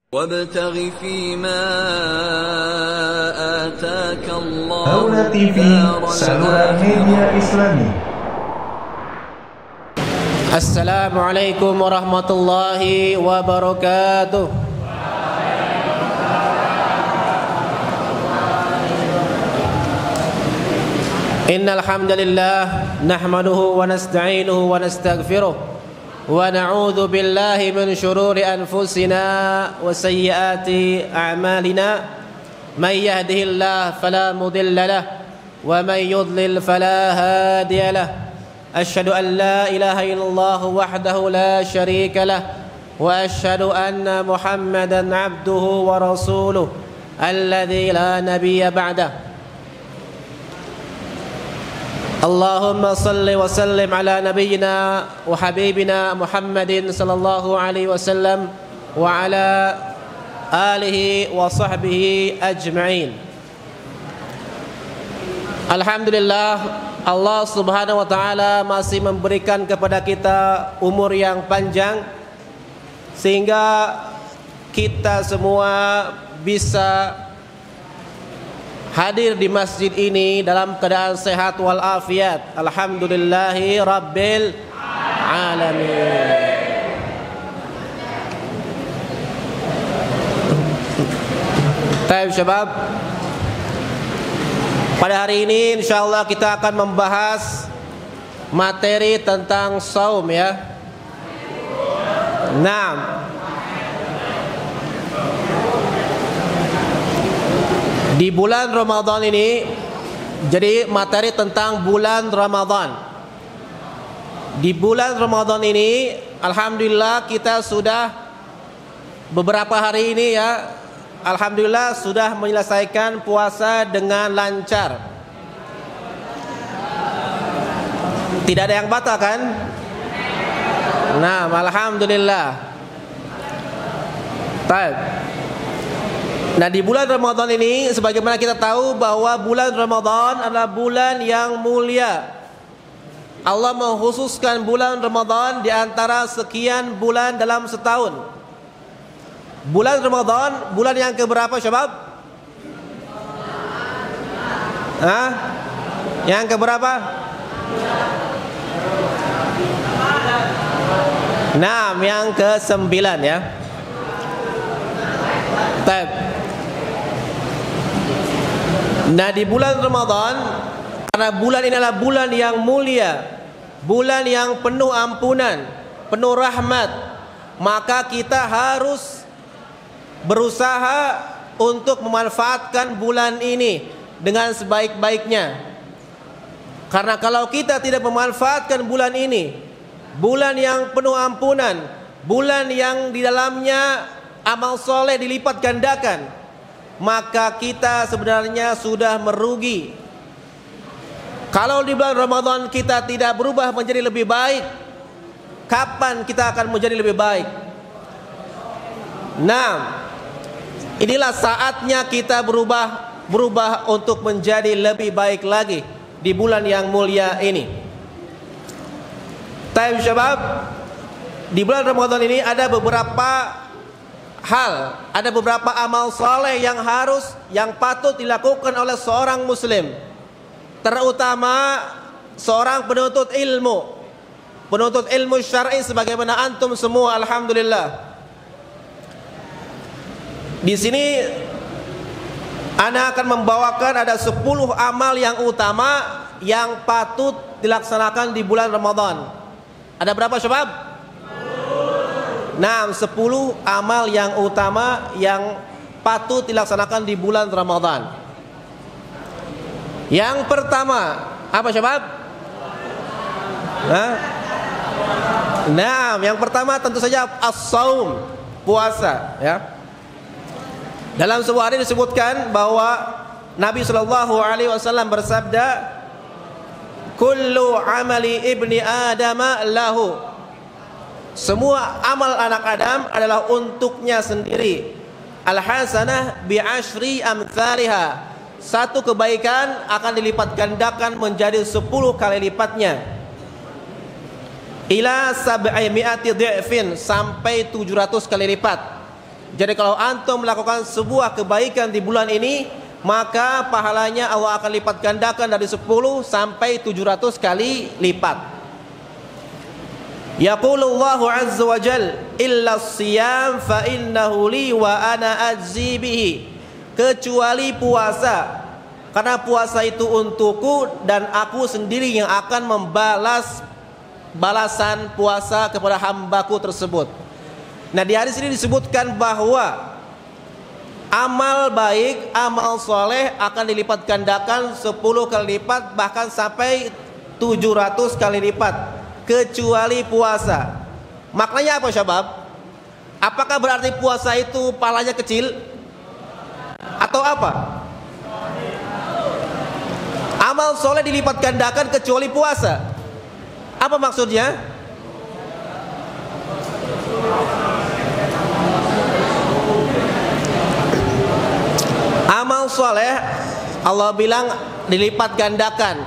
وابتغ فيما آتاك الله Aula TV, saluran media Islami. Assalamualaikum warahmatullahi wabarakatuh. Innal hamdalillah nahmaduhu wa nasta'inuhu wa nastaghfiruh wa na'udzu billahi min shururi anfusina wa sayyiati a'malina may yahdihillahu fala mudilla lahu wa may yudlil fala hadiya lahu. Asyhadu an la ilaha illallah wahdahu la syarika lah wa asyhadu anna Muhammadan abduhu wa rasuluh alladzi la nabiyya ba'dah. Allahumma salli wa sallim ala nabiyyina wa habibina Muhammadin sallallahu alaihi wasallam wa ala alihi wa sahbihi ajma'in. Alhamdulillah, Allah Subhanahu wa taala masih memberikan kepada kita umur yang panjang sehingga kita semua bisa hadir di masjid ini dalam keadaan sehat wal afiat. Alhamdulillahi rabbil alamin. Baik syabab, pada hari ini insyaallah kita akan membahas materi tentang saum ya. Di bulan Ramadan ini, jadi materi tentang bulan Ramadan. Di bulan Ramadan ini, alhamdulillah kita sudah beberapa hari ini ya, alhamdulillah sudah menyelesaikan puasa dengan lancar. Tidak ada yang batal kan? Nah, alhamdulillah. Baik. Nah, di bulan Ramadan ini sebagaimana kita tahu bahwa bulan Ramadan adalah bulan yang mulia. Allah mengkhususkan bulan Ramadan di antara sekian bulan dalam setahun. Bulan Ramadan, bulan yang keberapa syabab? Yang keberapa? Yang ke-9 ya. Baik. Nah, di bulan Ramadan, karena bulan ini adalah bulan yang mulia, bulan yang penuh ampunan, penuh rahmat, maka kita harus berusaha untuk memanfaatkan bulan ini dengan sebaik-baiknya. Karena kalau kita tidak memanfaatkan bulan ini, bulan yang penuh ampunan, bulan yang di dalamnya amal soleh dilipat gandakan, maka kita sebenarnya sudah merugi. Kalau di bulan Ramadan kita tidak berubah menjadi lebih baik, kapan kita akan menjadi lebih baik? Inilah saatnya kita berubah untuk menjadi lebih baik lagi di bulan yang mulia ini. Taib syabab, di bulan Ramadan ini ada beberapa hal, ada beberapa amal saleh yang patut dilakukan oleh seorang muslim, terutama seorang penuntut ilmu syar'i sebagaimana antum semua alhamdulillah. Di sini ana akan membawakan ada 10 amal yang utama yang patut dilaksanakan di bulan Ramadan. Ada berapa syabab? 10 amal yang utama yang patut dilaksanakan di bulan Ramadan. Yang pertama, apa syabab? Yang pertama tentu saja as-saum, puasa ya. Dalam sebuah hadis disebutkan bahwa Nabi sallallahu alaihi wasallam bersabda, "Kullu amali ibni Adama lahu." Semua amal anak Adam adalah untuknya sendiri. Al-hasanah bi'ashri amthaliha. Satu kebaikan akan dilipat gandakan menjadi 10 kali lipatnya. Ila sab'i mi'ati dhi'fin, sampai 700 kali lipat. Jadi kalau antum melakukan sebuah kebaikan di bulan ini, maka pahalanya Allah akan lipat gandakan dari 10 sampai 700 kali lipat. Yaqulullahu azza wa jal, illa siyam fa innahu li wa ana ajzi bihi. Kecuali puasa, karena puasa itu untukku dan aku sendiri yang akan membalas balasan puasa kepada hambaku tersebut. Nah, di hadis ini disebutkan bahwa amal baik, amal soleh akan dilipat gandakan 10 kali lipat, bahkan sampai 700 kali lipat, kecuali puasa. Maknanya apa, syabab? Apakah berarti puasa itu pahalanya kecil? Atau apa? Amal soleh dilipat gandakan kecuali puasa. Apa maksudnya? Amal soleh Allah bilang dilipat gandakan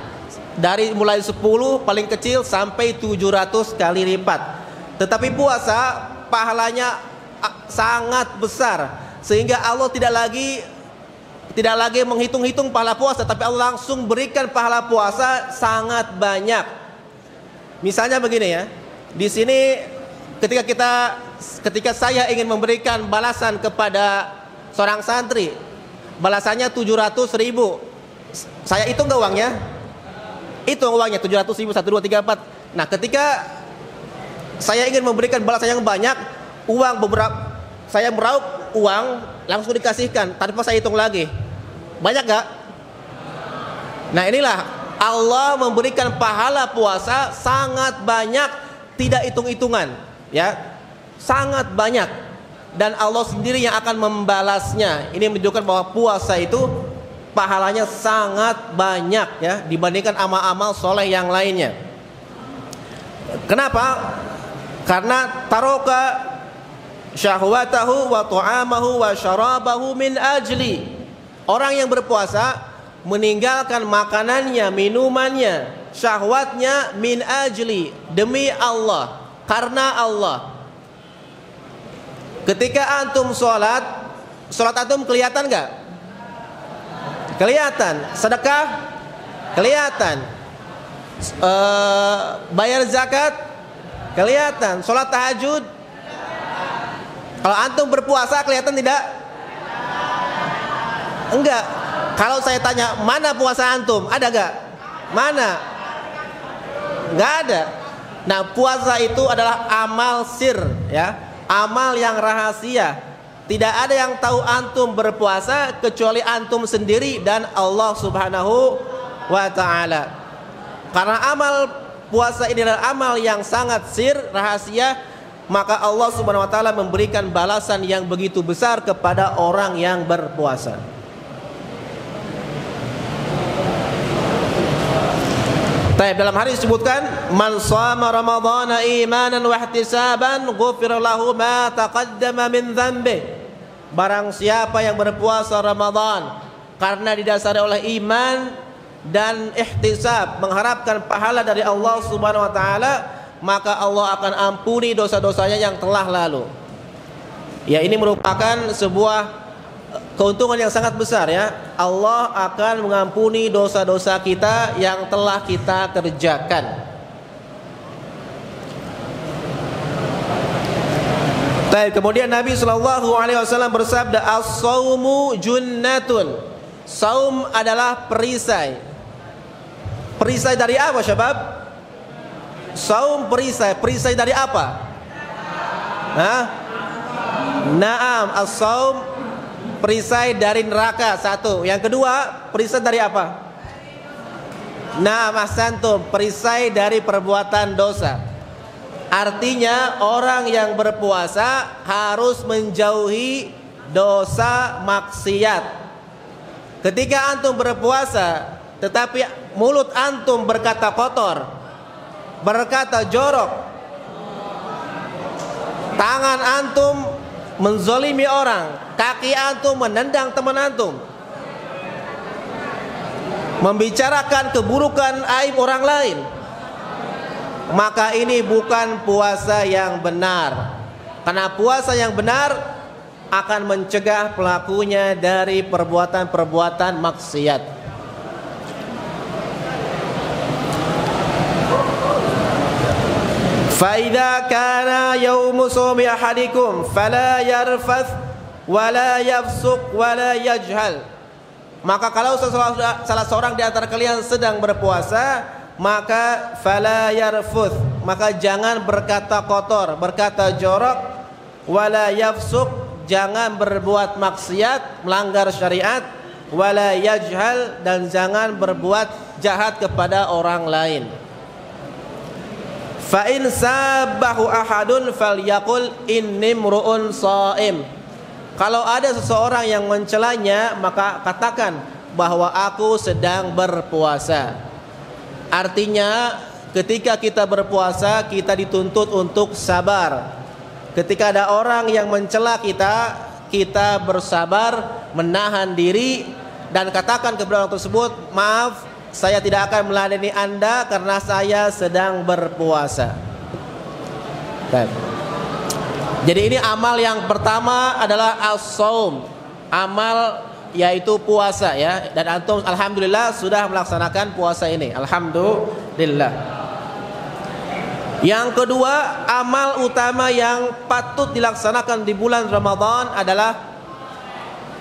dari mulai 10 paling kecil sampai 700 kali lipat. Tetapi puasa pahalanya sangat besar, sehingga Allah tidak lagi menghitung-hitung pahala puasa, tapi Allah langsung berikan pahala puasa sangat banyak. Misalnya begini ya, di sini ketika saya ingin memberikan balasan kepada seorang santri, balasannya 700.000. Saya hitung nggak uangnya? Hitung uangnya 700.000, 1, 2, 3, 4. Nah, ketika saya ingin memberikan balasan yang banyak, saya meraup uang langsung dikasihkan tanpa saya hitung lagi. Banyak gak? Nah, inilah Allah memberikan pahala puasa sangat banyak, tidak hitung-hitungan, ya, sangat banyak. Dan Allah sendiri yang akan membalasnya. Ini menunjukkan bahwa puasa itu pahalanya sangat banyak, ya, dibandingkan amal-amal soleh yang lainnya. Kenapa? Karena taroka syahwatahu wa ta'amahu wa syarabahu min ajli. Orang yang berpuasa meninggalkan makanannya, minumannya, syahwatnya min ajli, demi Allah, karena Allah. Ketika antum sholat antum kelihatan gak? Kelihatan. Sedekah? Kelihatan. Bayar zakat? Kelihatan. Sholat tahajud? Kalau antum berpuasa kelihatan tidak? Enggak. Kalau saya tanya, mana puasa antum? Ada gak? Mana? Enggak ada. Nah, puasa itu adalah amal sir, ya, amal yang rahasia. Tidak ada yang tahu antum berpuasa kecuali antum sendiri dan Allah Subhanahu wa ta'ala. Karena amal puasa ini adalah amal yang sangat sir, rahasia, maka Allah Subhanahu wa ta'ala memberikan balasan yang begitu besar kepada orang yang berpuasa. Dalam hadis disebutkan, man shama ramadhana imanan wa ihtisaban ghufira lahu ma taqaddama min dhanbi. Barang siapa yang berpuasa Ramadan karena didasari oleh iman dan ihtisab, mengharapkan pahala dari Allah Subhanahu wa taala, maka Allah akan ampuni dosa-dosanya yang telah lalu. Ya, ini merupakan sebuah keuntungan yang sangat besar, ya. Allah akan mengampuni dosa-dosa kita yang telah kita kerjakan. Baik, kemudian Nabi SAW bersabda, as-saumu junnatun. Saum adalah perisai. Perisai dari apa, syabab? Saum perisai. Perisai dari apa? Hah? Naam, as-saum perisai dari neraka, satu. Yang kedua, perisai dari apa? Nah, ahsantum, perisai dari perbuatan dosa. Artinya orang yang berpuasa harus menjauhi dosa maksiat. Ketika antum berpuasa tetapi mulut antum berkata kotor, berkata jorok, tangan antum menzolimi orang, kaki antum menendang teman antum, membicarakan keburukan aib orang lain, maka ini bukan puasa yang benar. Karena puasa yang benar akan mencegah pelakunya dari perbuatan-perbuatan maksiat. Fa idza kana yaumu sawmi ahadikum fala yarfath wala yafsuq wala yajhal. Maka kalau salah seorang di antara kalian sedang berpuasa, maka fala yarfuth, maka jangan berkata kotor, berkata jorok, wala yafsuq, jangan berbuat maksiat, melanggar syariat, wala yajhal, dan jangan berbuat jahat kepada orang lain. Fa in sabahu ahadun falyaqul inni mru'un shaim. Kalau ada seseorang yang mencelanya, maka katakan bahwa aku sedang berpuasa. Artinya ketika kita berpuasa, kita dituntut untuk sabar. Ketika ada orang yang mencela kita, kita bersabar, menahan diri, dan katakan kepada orang tersebut, maaf, saya tidak akan meladeni Anda karena saya sedang berpuasa. Jadi ini amal yang pertama adalah as-shaum, amal yaitu puasa ya. Dan antum alhamdulillah sudah melaksanakan puasa ini. Alhamdulillah. Yang kedua, amal utama yang patut dilaksanakan di bulan Ramadan adalah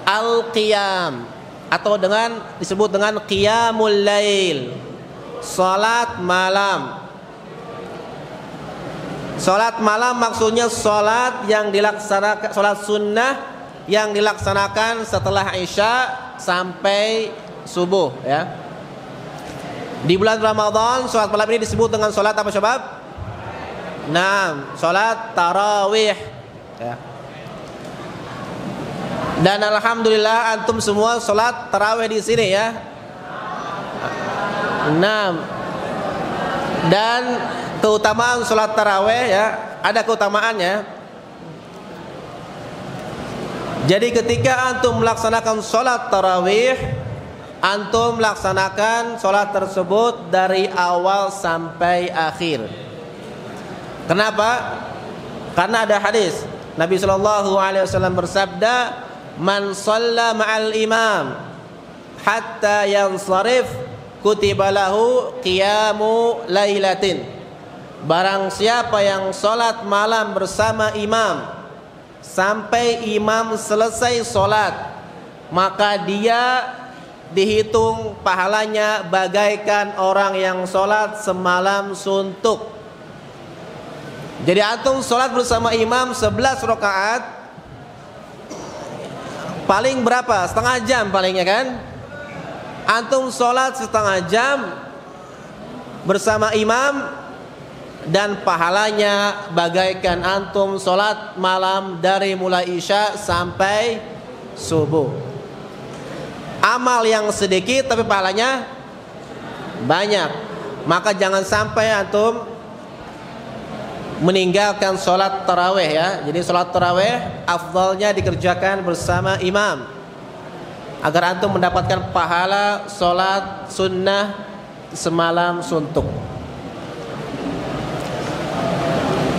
al-qiyam, atau disebut dengan qiyamul lail, salat malam. Salat malam maksudnya salat yang dilaksanakan, salat sunnah yang dilaksanakan setelah Isya sampai subuh ya. Di bulan Ramadan salat malam ini disebut dengan salat apa syabab? Nah, salat tarawih ya. Dan alhamdulillah antum semua salat tarawih di sini ya. Nah, dan keutamaan sholat tarawih ya, ada keutamaannya. Jadi ketika antum melaksanakan sholat tarawih, antum melaksanakan sholat tersebut dari awal sampai akhir. Kenapa? Karena ada hadis Nabi SAW bersabda, man shalla ma'al imam hatta yansarif kutiba lahu qiyamu lailatin. Barang siapa yang sholat malam bersama imam sampai imam selesai sholat, maka dia dihitung pahalanya bagaikan orang yang sholat semalam suntuk. Jadi antum sholat bersama imam 11 rakaat, paling berapa? Setengah jam palingnya kan? Antum sholat setengah jam bersama imam, dan pahalanya bagaikan antum sholat malam dari mulai Isya sampai subuh. Amal yang sedikit tapi pahalanya banyak. Maka jangan sampai antum meninggalkan sholat tarawih ya. Jadi sholat tarawih afdalnya dikerjakan bersama imam, agar antum mendapatkan pahala sholat sunnah semalam suntuk.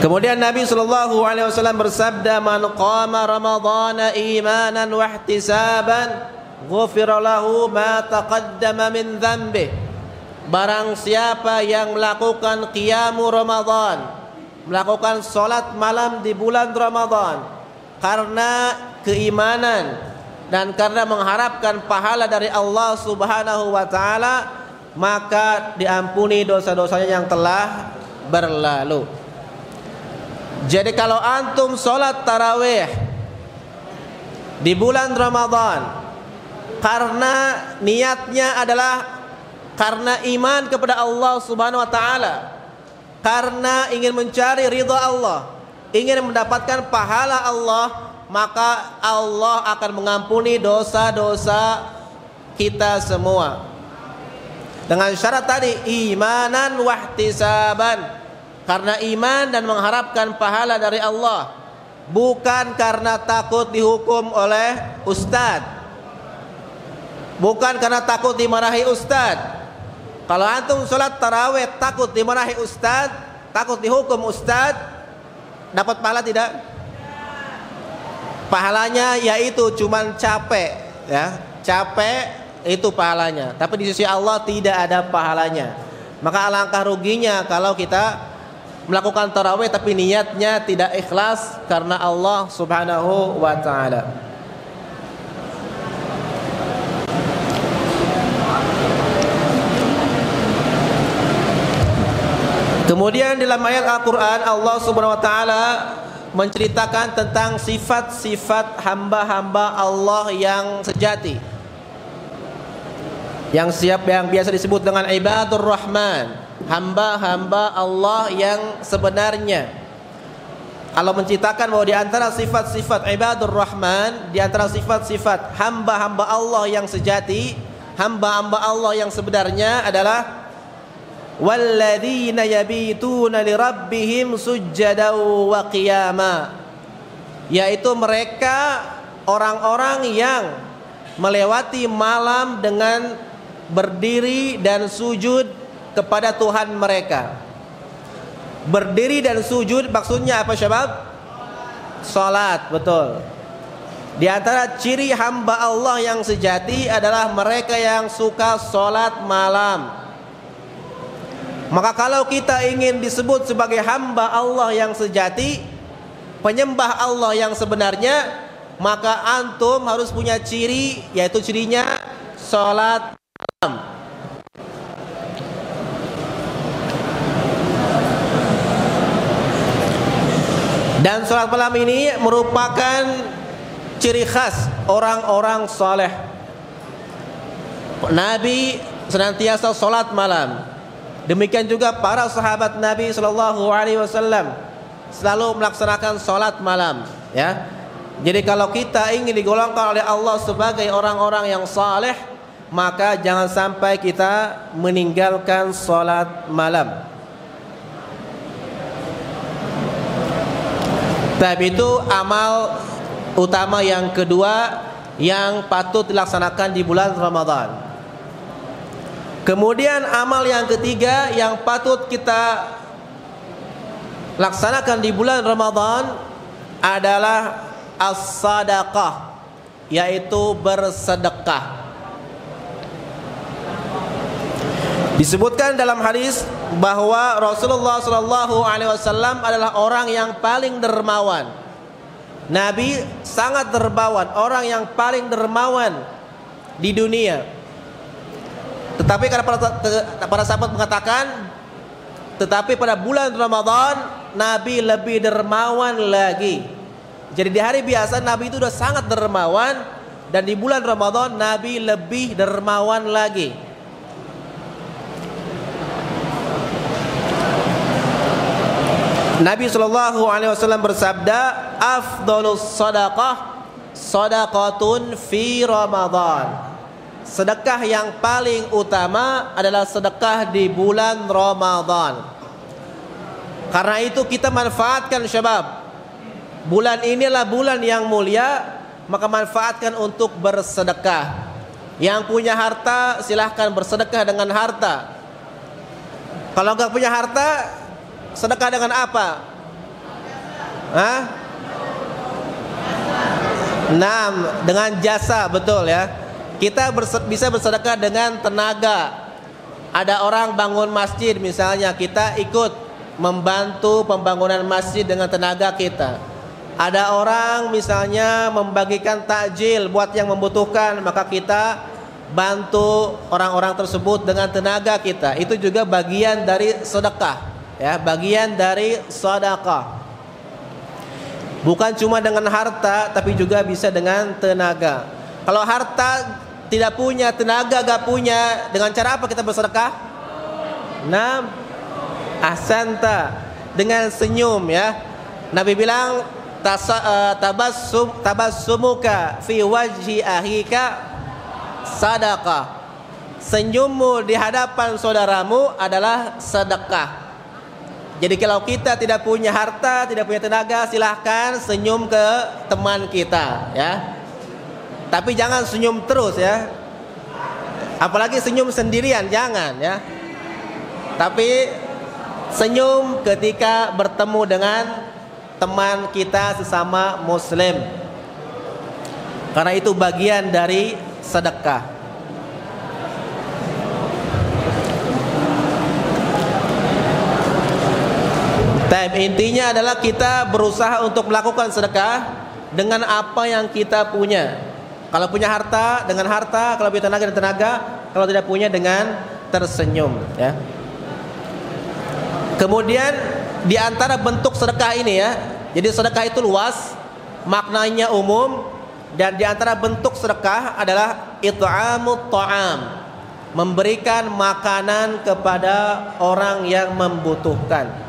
Kemudian Nabi SAW bersabda, man qama ramadhana imanan wa ihtisaban ghufira lahu ma taqaddama min dhanbih. Barang siapa yang melakukan qiyamu Ramadan, melakukan salat malam di bulan Ramadan karena keimanan dan karena mengharapkan pahala dari Allah Subhanahu wa taala, maka diampuni dosa-dosanya yang telah berlalu. Jadi kalau antum sholat tarawih di bulan Ramadan karena niatnya adalah karena iman kepada Allah Subhanahu wa taala, karena ingin mencari ridha Allah, ingin mendapatkan pahala Allah, maka Allah akan mengampuni dosa-dosa kita semua. Dengan syarat tadi, imanan wahtisaban, karena iman dan mengharapkan pahala dari Allah, bukan karena takut dihukum oleh ustadz, bukan karena takut dimarahi ustadz. Kalau antum sholat tarawih takut dimarahi ustadz, 'Ustadz, 'Ustadz, takut dihukum Ustadz, dapat pahala tidak? Dapat pahala. Tapi kalau antum sholat tarawih karena ingin mencari ridha Allah, ingin mendapatkan pahala dari Allah, maka Allah akan mengampuni dosa-dosa kita semua. Dengan syarat tadi, imanan wahtisaban, karena iman dan mengharapkan pahala dari Allah, bukan karena takut dihukum ustadz, bukan karena takut dimarahi ustadz. Kalau antum sholat tarawih takut dimarahi ustadz, takut dihukum ustadz, dapat pahala tidak? pahalanya yaitu cuman capek, ya. Capek itu pahalanya, tapi di sisi Allah tidak ada pahalanya. Maka alangkah ruginya kalau kita melakukan tarawih tapi niatnya tidak ikhlas karena Allah Subhanahu wa taala. Kemudian dalam ayat Al-Qur'an Allah Subhanahu wa taala menceritakan tentang sifat-sifat hamba-hamba Allah yang sejati, yang biasa disebut dengan ibadur rahman, hamba-hamba Allah yang sebenarnya. Allah menceritakan bahwa di antara sifat-sifat ibadur rahman, di antara sifat-sifat hamba-hamba Allah yang sejati, hamba-hamba Allah yang sebenarnya adalah walladzina yabituna lirabbihim sujjadan wa qiyama, yaitu mereka orang-orang yang melewati malam dengan berdiri dan sujud kepada Tuhan mereka. Berdiri dan sujud maksudnya apa syabab? Salat, betul. Di antara ciri hamba Allah yang sejati adalah mereka yang suka salat malam. Maka kalau kita ingin disebut sebagai hamba Allah yang sejati, penyembah Allah yang sebenarnya, maka antum harus punya ciri, yaitu cirinya salat malam. Dan salat malam ini merupakan ciri khas orang-orang saleh. Nabi senantiasa salat malam. Demikian juga para sahabat Nabi sallallahu alaihi wasallam selalu melaksanakan salat malam, ya. Jadi kalau kita ingin digolongkan oleh Allah sebagai orang-orang yang saleh, maka jangan sampai kita meninggalkan salat malam. Tapi itu amal utama yang kedua yang patut dilaksanakan di bulan Ramadan. Kemudian amal yang ketiga yang patut kita laksanakan di bulan Ramadan adalah as-sadaqah, yaitu bersedekah. Disebutkan dalam hadis bahwa Rasulullah SAW adalah orang yang paling dermawan. Nabi sangat dermawan, orang yang paling dermawan di dunia. Tetapi karena para sahabat mengatakan, tetapi pada bulan Ramadan Nabi lebih dermawan lagi. Jadi di hari biasa Nabi itu sudah sangat dermawan, dan di bulan Ramadan Nabi lebih dermawan lagi. Nabi SAW bersabda, afdhalus sadaqah sadaqatun fi Ramadan. Sedekah yang paling utama adalah sedekah di bulan Ramadan. Karena itu kita manfaatkan syabab. Bulan inilah bulan yang mulia, maka manfaatkan untuk bersedekah. Yang punya harta silahkan bersedekah dengan harta. Kalau enggak punya harta, sedekah dengan apa? Hah? Nah, dengan jasa, betul ya. Kita bisa bersedekah dengan tenaga. Ada orang bangun masjid misalnya, kita ikut membantu pembangunan masjid dengan tenaga kita. Ada orang misalnya membagikan takjil buat yang membutuhkan, maka kita bantu orang-orang tersebut dengan tenaga kita. Itu juga bagian dari sedekah, ya, bagian dari sedekah. Bukan cuma dengan harta, tapi juga bisa dengan tenaga. Kalau harta tidak punya, tenaga gak punya, dengan cara apa kita bersedekah? Nah, ahsanta, dengan senyum, ya. Nabi bilang tabassumuka fi wajhi ahika sadaqah. Senyummu di hadapan saudaramu adalah sedekah. Jadi kalau kita tidak punya harta, tidak punya tenaga, silahkan senyum ke teman kita, ya. Tapi jangan senyum terus, ya. Apalagi senyum sendirian, jangan, ya. Tapi senyum ketika bertemu dengan teman kita sesama muslim. karena itu bagian dari sedekah. Intinya adalah kita berusaha untuk melakukan sedekah dengan apa yang kita punya. Kalau punya harta, dengan harta. Kalau punya tenaga, dengan tenaga. Kalau tidak punya, dengan tersenyum, ya. Kemudian di antara bentuk sedekah ini, ya, jadi sedekah itu luas, maknanya umum. Dan di antara bentuk sedekah adalah it'amut ta'am, memberikan makanan kepada orang yang membutuhkan.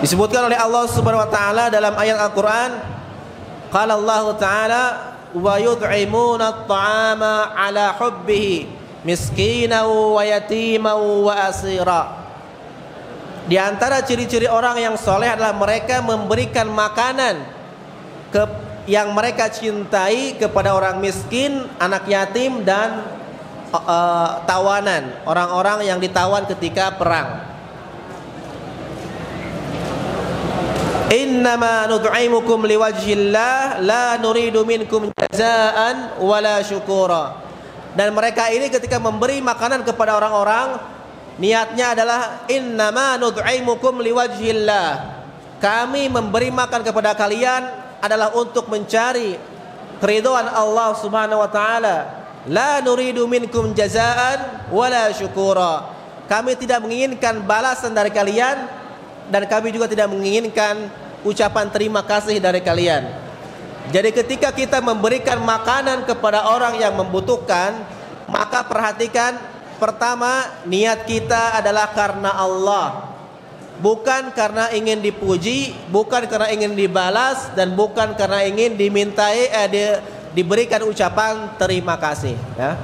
Disebutkan oleh Allah Subhanahu wa taala dalam ayat Al-Qur'an, qala Allah taala wa yut'imuna at-ta'ama 'ala hubbihi miskinan wa yatiman wa asira. Di antara ciri-ciri orang yang soleh adalah mereka memberikan makanan yang mereka cintai kepada orang miskin, anak yatim, dan tawanan, orang-orang yang ditawan ketika perang. Innama nud'imukum liwajhillah la nuridu minkum jazaan wala syukura. Dan mereka ini ketika memberi makanan kepada orang-orang, niatnya adalah innama nud'imukum liwajhillah, kami memberi makan kepada kalian adalah untuk mencari keridhaan Allah Subhanahu wa taala. La nuridu minkum jazaan wala syukura, kami tidak menginginkan balasan dari kalian, dan kami juga tidak menginginkan ucapan terima kasih dari kalian. Jadi ketika kita memberikan makanan kepada orang yang membutuhkan, maka perhatikan, pertama, niat kita adalah karena Allah, bukan karena ingin dipuji, bukan karena ingin dibalas, dan bukan karena ingin diberikan ucapan terima kasih, ya.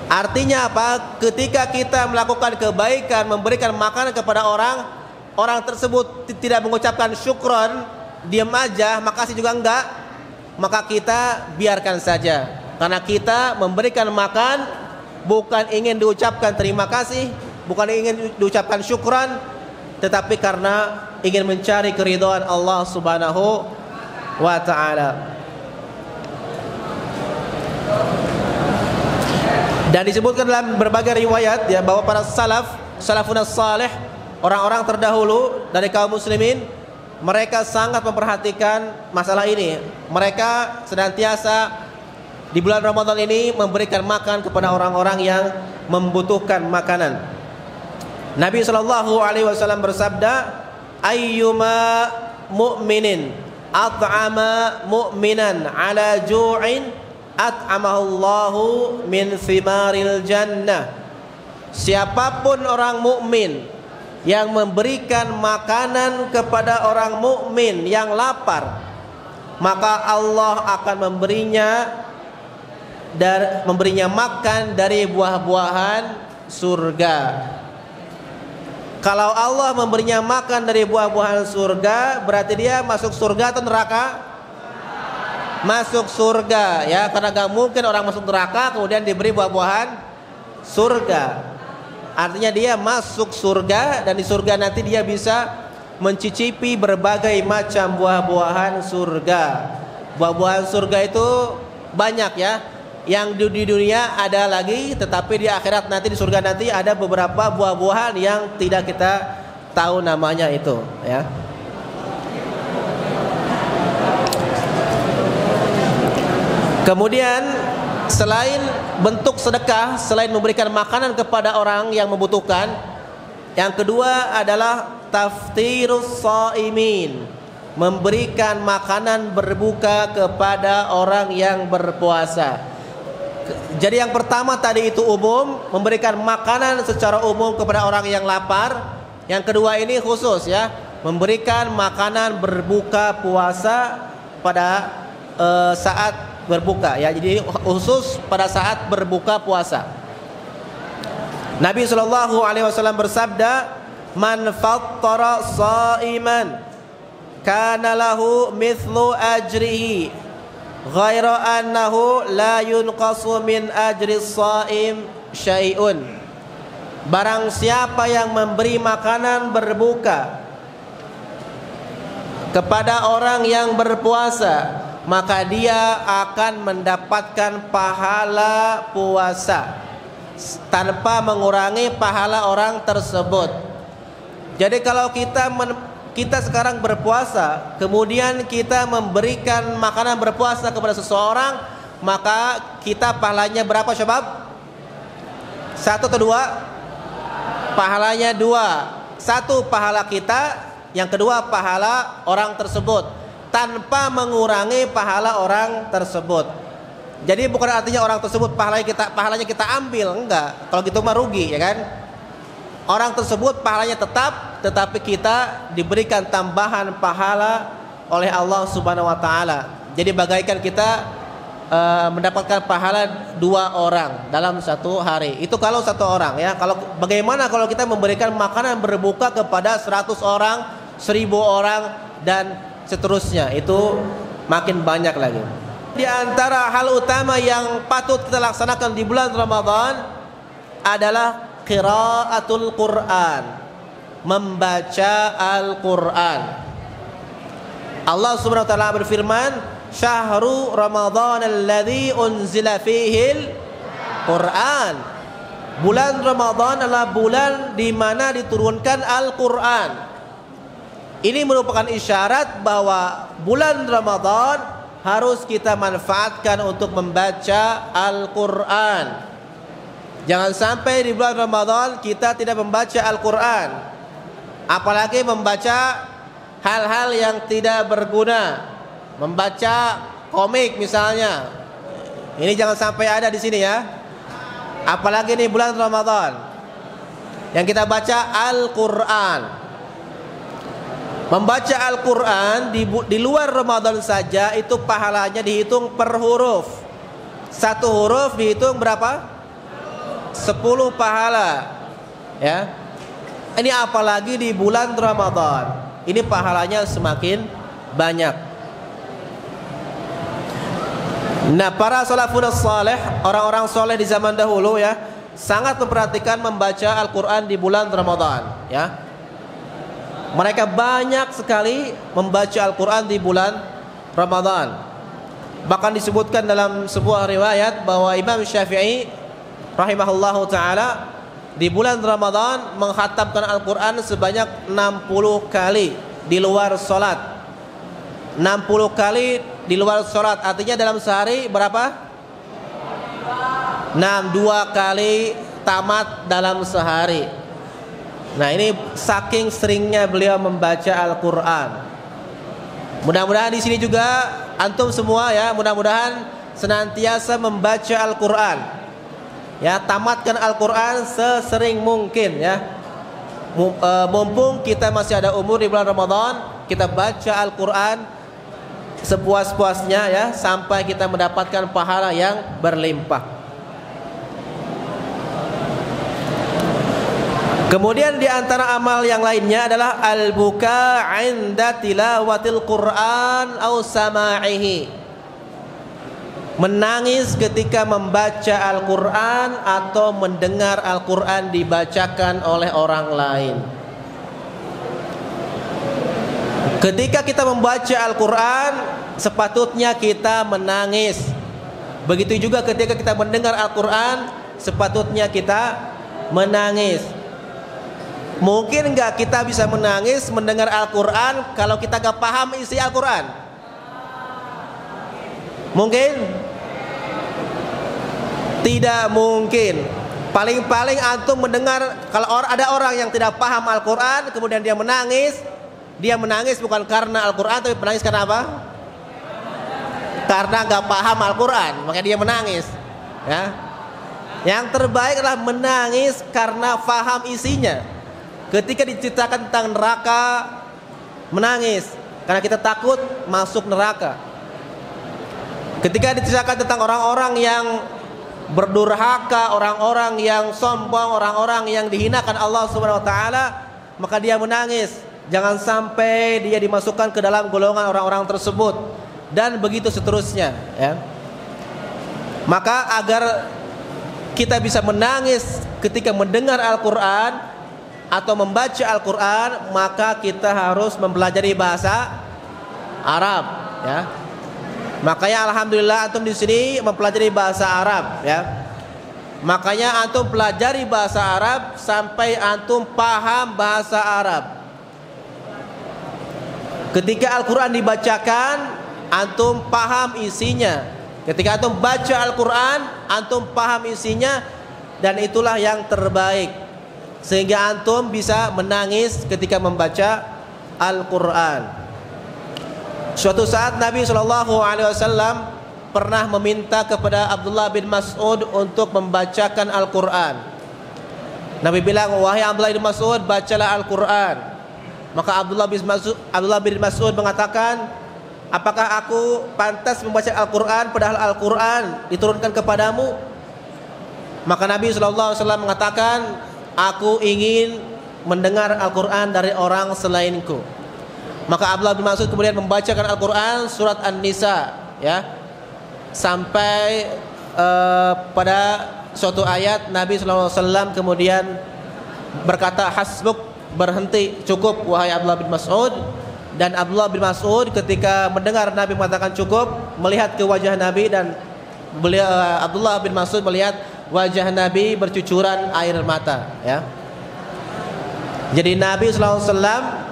Artinya apa? Ketika kita melakukan kebaikan, memberikan makanan kepada orang tersebut tidak mengucapkan syukron, diam aja, makasih juga enggak, maka kita biarkan saja. Karena kita memberikan makan bukan ingin diucapkan terima kasih, bukan ingin diucapkan syukron, tetapi karena ingin mencari keridhaan Allah Subhanahu wa ta'ala. Dan disebutkan dalam berbagai riwayat, ya, bahwa para salafun salih, orang-orang terdahulu dari kaum muslimin, mereka sangat memperhatikan masalah ini. Mereka senantiasa di bulan Ramadan ini memberikan makan kepada orang-orang yang membutuhkan makanan. Nabi SAW bersabda, ayyuma mu'minin at'ama mu'minan ala ju'in at'amahullahu min thimaril jannah. Siapapun orang mukmin yang memberikan makanan kepada orang mukmin yang lapar, maka Allah akan memberinya makan dari buah-buahan surga. Kalau Allah memberinya makan dari buah-buahan surga, berarti dia masuk surga atau neraka? Masuk surga, ya, karena gak mungkin orang masuk neraka kemudian diberi buah-buahan surga. Artinya dia masuk surga, dan di surga nanti dia bisa mencicipi berbagai macam buah-buahan surga. Buah-buahan surga itu banyak, ya. Yang di dunia ada lagi, tetapi di akhirat nanti, di surga nanti ada beberapa buah-buahan yang tidak kita tahu namanya itu, ya. Kemudian selain bentuk sedekah, selain memberikan makanan kepada orang yang membutuhkan, yang kedua adalah taftirus shaimin, memberikan makanan berbuka kepada orang yang berpuasa. Jadi yang pertama tadi itu umum, memberikan makanan secara umum kepada orang yang lapar. Yang kedua ini khusus, ya, memberikan makanan berbuka puasa pada saat berbuka, ya. Jadi khusus pada saat berbuka puasa. Nabi SAW bersabda, man fattara shaiman kana lahu mithlu ajrihi ghaira annahu la yunqasu min ajri shaim syai'un. Barang siapa yang memberi makanan berbuka kepada orang yang berpuasa, maka dia akan mendapatkan pahala puasa tanpa mengurangi pahala orang tersebut. Jadi kalau kita sekarang berpuasa, kemudian kita memberikan makanan berpuasa kepada seseorang, maka kita pahalanya berapa syabab? 1 atau 2? Pahalanya 2. 1 pahala kita, yang kedua pahala orang tersebut, tanpa mengurangi pahala orang tersebut. Jadi bukan artinya orang tersebut pahalanya kita ambil, enggak. Kalau gitu mah rugi, ya kan? Orang tersebut pahalanya tetap, tetapi kita diberikan tambahan pahala oleh Allah Subhanahu wa taala. Jadi bagaikan kita mendapatkan pahala 2 orang dalam 1 hari. Itu kalau 1 orang, ya. Kalau bagaimana kalau kita memberikan makanan berbuka kepada 100 orang, 1000 orang dan seterusnya, itu makin banyak lagi. Di antara hal utama yang patut kita laksanakan di bulan Ramadan adalah qiraatul Quran, membaca Al-Quran. Allah Subhanahu wa taala berfirman, "Syahrul Ramadan alladzi unzila fihil Quran." Bulan Ramadan adalah bulan di mana diturunkan Al-Quran. Ini merupakan isyarat bahwa bulan Ramadan harus kita manfaatkan untuk membaca Al-Quran. Jangan sampai di bulan Ramadan kita tidak membaca Al-Quran, apalagi membaca hal-hal yang tidak berguna, membaca komik misalnya. Ini jangan sampai ada di sini, ya. Apalagi di bulan Ramadan yang kita baca Al-Quran. Membaca Al-Quran di luar Ramadan saja itu pahalanya dihitung per huruf. 1 huruf dihitung berapa? 10 pahala, ya. Ini apalagi di bulan Ramadan, ini pahalanya semakin banyak. Nah, para salafun saleh, orang-orang soleh di zaman dahulu, ya, sangat memperhatikan membaca Al-Quran di bulan Ramadan, ya. Mereka banyak sekali membaca Al-Quran di bulan Ramadan. Bahkan disebutkan dalam sebuah riwayat bahwa Imam Syafi'i rahimahullahu ta'ala di bulan Ramadan mengkhatamkan Al-Quran sebanyak 60 kali di luar sholat. 60 kali di luar sholat, artinya dalam sehari berapa? 2 kali tamat dalam sehari. Nah, ini saking seringnya beliau membaca Al-Quran. Mudah-mudahan di sini juga antum semua, ya, mudah-mudahan senantiasa membaca Al-Quran. Ya, tamatkan Al-Quran sesering mungkin, ya. Mumpung kita masih ada umur di bulan Ramadan, kita baca Al-Quran sepuas-puasnya, ya, sampai kita mendapatkan pahala yang berlimpah. Kemudian di antara amal yang lainnya adalah al-buka 'inda tilawatil Qur'an aw sama'ihi. Menangis ketika membaca Al-Quran atau mendengar Al-Quran dibacakan oleh orang lain. Ketika kita membaca Al-Quran, sepatutnya kita menangis. Begitu juga ketika kita mendengar Al-Quran, sepatutnya kita menangis. Mungkin enggak kita bisa menangis mendengar Al-Quran kalau kita gak paham isi Al-Quran? Mungkin? Tidak mungkin. Paling-paling antum mendengar, kalau ada orang yang tidak paham Al-Quran kemudian dia menangis bukan karena Al-Quran, tapi menangis karena apa? Karena gak paham Al-Quran, makanya dia menangis, ya. Yang terbaik adalah menangis karena paham isinya. Ketika diceritakan tentang neraka, menangis karena kita takut masuk neraka. Ketika diceritakan tentang orang-orang yang berdurhaka, orang-orang yang sombong, orang-orang yang dihinakan Allah Subhanahu wa taala, maka dia menangis. Jangan sampai dia dimasukkan ke dalam golongan orang-orang tersebut, dan begitu seterusnya, ya. Maka agar kita bisa menangis ketika mendengar Al-Quran atau membaca Al-Quran, maka kita harus mempelajari bahasa Arab, ya. Makanya alhamdulillah antum di sini mempelajari bahasa Arab ya. Makanya antum pelajari bahasa Arab sampai antum paham bahasa Arab. Ketika Al-Qur'an dibacakan, antum paham isinya. Ketika antum baca Al-Qur'an, antum paham isinya, dan itulah yang terbaik. Sehingga antum bisa menangis ketika membaca Al-Qur'an. Suatu saat Nabi SAW pernah meminta kepada Abdullah bin Mas'ud untuk membacakan Al-Quran. Nabi bilang, wahai Abdullah bin Mas'ud, bacalah Al-Quran. Maka Abdullah bin Mas'ud mengatakan, apakah aku pantas membaca Al-Quran padahal Al-Quran diturunkan kepadamu? Maka Nabi SAW mengatakan, aku ingin mendengar Al-Quran dari orang selainku. Maka Abdullah bin Mas'ud kemudian membacakan Al-Quran surat An-Nisa ya, sampai pada suatu ayat Nabi SAW kemudian berkata, hasbuk, berhenti, cukup wahai Abdullah bin Mas'ud. Dan Abdullah bin Mas'ud ketika mendengar Nabi mengatakan cukup, melihat ke wajah Nabi, dan Abdullah bin Mas'ud melihat wajah Nabi bercucuran air mata ya. Jadi Nabi SAW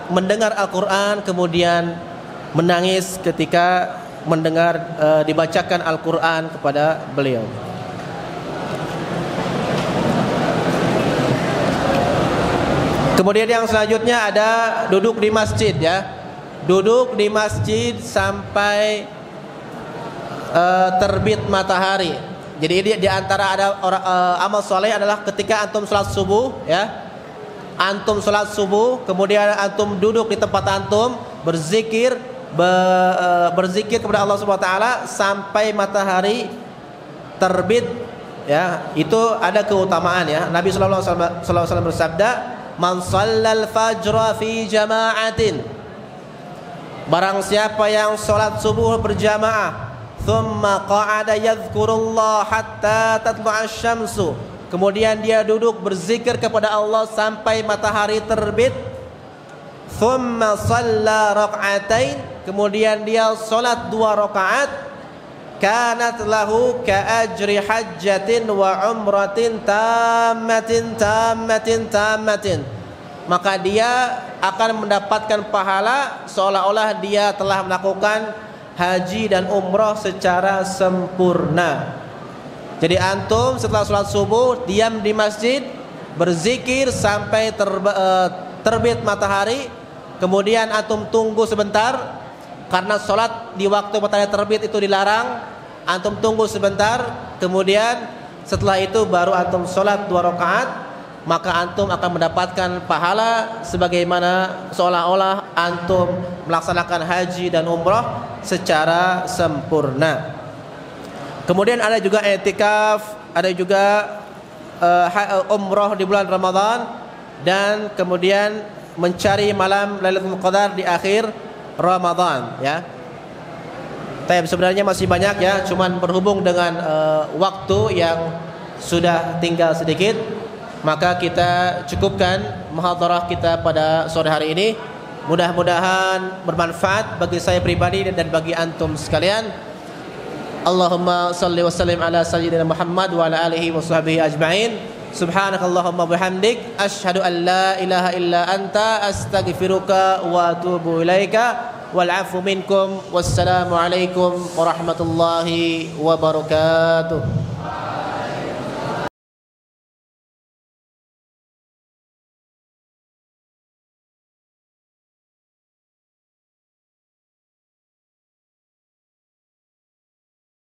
mendengar Al-Quran kemudian menangis ketika mendengar dibacakan Al-Quran kepada beliau. Kemudian yang selanjutnya ada duduk di masjid ya. Duduk di masjid sampai terbit matahari. Jadi di antara ada amal soleh adalah ketika antum salat subuh ya. Antum salat subuh, kemudian antum duduk di tempat antum berzikir kepada Allah Subhanahu wa taala sampai matahari terbit ya. Itu ada keutamaan ya. Nabi sallallahu alaihi wasallam bersabda, "Man shallal fajra fi jama'atin." Barang siapa yang salat subuh berjamaah, thumma qa'ada yadhkurullah hatta tatlu'a asy-syamsu. Kemudian dia duduk berzikir kepada Allah sampai matahari terbit. Thumma shalla rak'atain, kemudian dia salat 2 rakaat. Kanat lahu ka ajri hajjatin wa umratin tammatin. Maka dia akan mendapatkan pahala seolah-olah dia telah melakukan haji dan umrah secara sempurna. Jadi antum setelah sholat subuh diam di masjid, berzikir sampai terbit matahari. Kemudian antum tunggu sebentar, karena sholat di waktu matahari terbit itu dilarang. Antum tunggu sebentar, kemudian setelah itu baru antum sholat 2 rakaat. Maka antum akan mendapatkan pahala sebagaimana seolah-olah antum melaksanakan haji dan umrah secara sempurna. Kemudian ada juga i'tikaf, ada juga umrah di bulan Ramadan, dan kemudian mencari malam Lailatul Qadar di akhir Ramadan ya. Tapi sebenarnya masih banyak ya, cuman berhubung dengan waktu yang sudah tinggal sedikit, maka kita cukupkan muhadharah kita pada sore hari ini. Mudah-mudahan bermanfaat bagi saya pribadi dan bagi antum sekalian. Allahumma salli wa sallim ala sayyidina Muhammad wa ala alihi wa sahbihi ajma'in. Subhanakallahumma bihamdik, asyhadu an la ilaha illa anta, astaghfiruka wa atubu ilaika. Wal 'afwu minkum. Wassalamu alaikum warahmatullahi wabarakatuh.